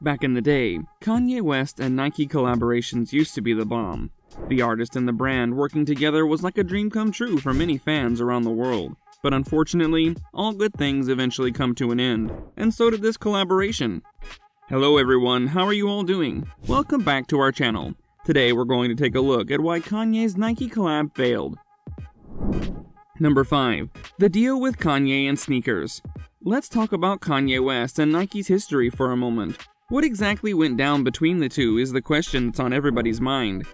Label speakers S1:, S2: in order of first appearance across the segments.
S1: Back in the day, Kanye West and Nike collaborations used to be the bomb. The artist and the brand working together was like a dream come true for many fans around the world. But unfortunately, all good things eventually come to an end, and so did this collaboration. Hello everyone, how are you all doing? Welcome back to our channel. Today we're going to take a look at why Kanye's Nike collab failed. Number 5. The deal with Kanye and sneakers. Let's talk about Kanye West and Nike's history for a moment. What exactly went down between the two is the question that's on everybody's mind.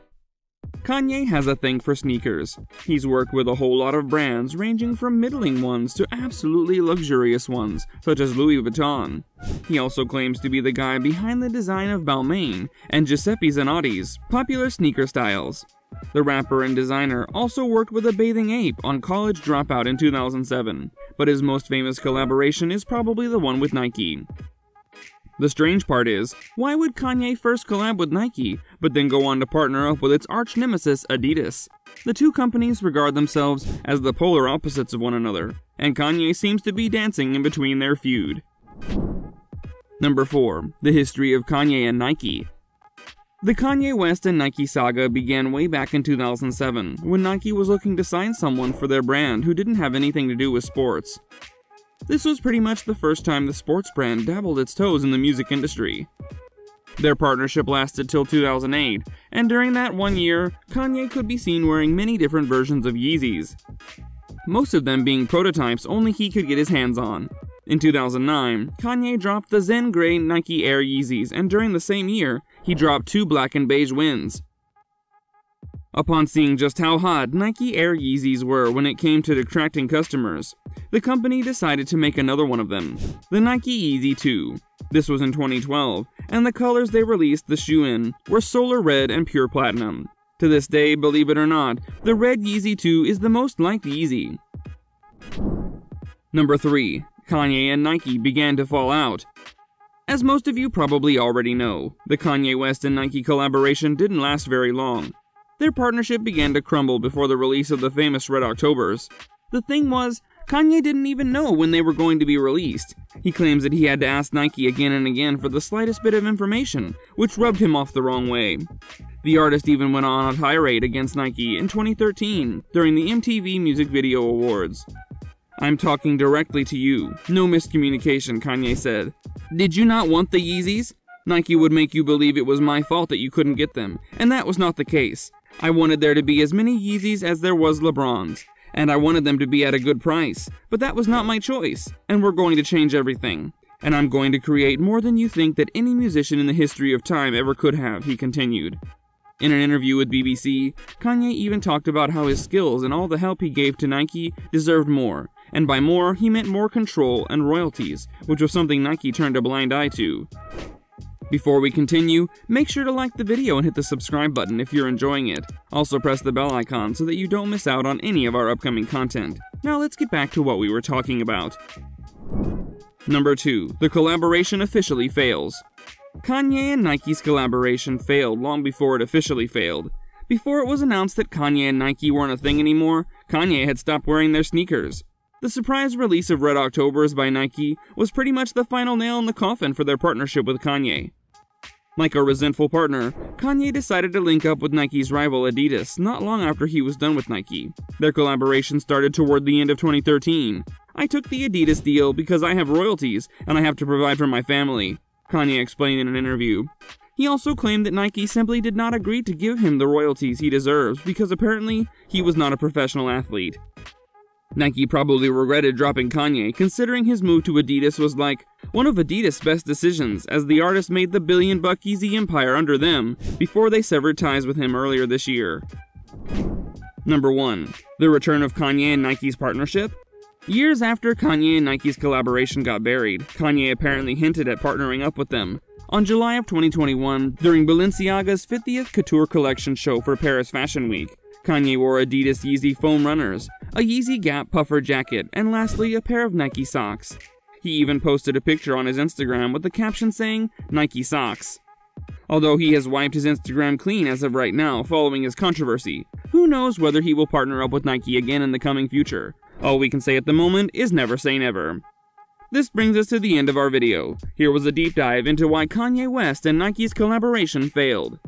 S1: Kanye has a thing for sneakers. He's worked with a whole lot of brands ranging from middling ones to absolutely luxurious ones, such as Louis Vuitton. He also claims to be the guy behind the design of Balmain and Giuseppe Zanotti's popular sneaker styles. The rapper and designer also worked with a bathing ape on College Dropout in 2007, but his most famous collaboration is probably the one with Nike. The strange part is, why would Kanye first collab with Nike, but then go on to partner up with its arch-nemesis Adidas? The two companies regard themselves as the polar opposites of one another, and Kanye seems to be dancing in between their feud. Number 4. The history of Kanye and Nike. The Kanye West and Nike saga began way back in 2007, when Nike was looking to sign someone for their brand who didn't have anything to do with sports. This was pretty much the first time the sports brand dabbled its toes in the music industry. Their partnership lasted till 2008, and during that 1 year, Kanye could be seen wearing many different versions of Yeezys, most of them being prototypes only he could get his hands on. In 2009, Kanye dropped the Zen Grey Nike Air Yeezys, and during the same year, he dropped 2 black and beige Winds. Upon seeing just how hot Nike Air Yeezys were when it came to attracting customers, the company decided to make another one of them, the Nike Yeezy 2. This was in 2012, and the colors they released the shoe in were Solar Red and Pure Platinum. To this day, believe it or not, the red Yeezy 2 is the most liked Yeezy. Number 3. Kanye and Nike began to fall out. As most of you probably already know, the Kanye West and Nike collaboration didn't last very long. Their partnership began to crumble before the release of the famous Red Octobers. The thing was, Kanye didn't even know when they were going to be released. He claims that he had to ask Nike again and again for the slightest bit of information, which rubbed him off the wrong way. The artist even went on a tirade against Nike in 2013 during the MTV Music Video Awards. "I'm talking directly to you. No miscommunication," Kanye said. "Did you not want the Yeezys? Nike would make you believe it was my fault that you couldn't get them, and that was not the case. I wanted there to be as many Yeezys as there was LeBrons, and I wanted them to be at a good price, but that was not my choice, and we're going to change everything. And I'm going to create more than you think that any musician in the history of time ever could have," he continued. In an interview with BBC, Kanye even talked about how his skills and all the help he gave to Nike deserved more, and by more, he meant more control and royalties, which was something Nike turned a blind eye to. Before we continue, make sure to like the video and hit the subscribe button if you're enjoying it. Also press the bell icon so that you don't miss out on any of our upcoming content. Now let's get back to what we were talking about. Number 2. The collaboration officially fails. Kanye and Nike's collaboration failed long before it officially failed. Before it was announced that Kanye and Nike weren't a thing anymore, Kanye had stopped wearing their sneakers. The surprise release of Red Octobers by Nike was pretty much the final nail in the coffin for their partnership with Kanye. Like a resentful partner, Kanye decided to link up with Nike's rival Adidas not long after he was done with Nike. Their collaboration started toward the end of 2013. "I took the Adidas deal because I have royalties and I have to provide for my family," Kanye explained in an interview. He also claimed that Nike simply did not agree to give him the royalties he deserves because apparently he was not a professional athlete. Nike probably regretted dropping Kanye, considering his move to Adidas was like one of Adidas' best decisions, as the artist made the billion-buck Yeezy empire under them before they severed ties with him earlier this year. Number 1. The return of Kanye and Nike's partnership. Years after Kanye and Nike's collaboration got buried, Kanye apparently hinted at partnering up with them. On July of 2021, during Balenciaga's 50th Couture Collection show for Paris Fashion Week, Kanye wore Adidas Yeezy foam runners, a Yeezy Gap puffer jacket, and lastly a pair of Nike socks. He even posted a picture on his Instagram with the caption saying, "Nike socks." Although he has wiped his Instagram clean as of right now following his controversy, who knows whether he will partner up with Nike again in the coming future. All we can say at the moment is never say never. This brings us to the end of our video. Here was a deep dive into why Kanye West and Nike's collaboration failed.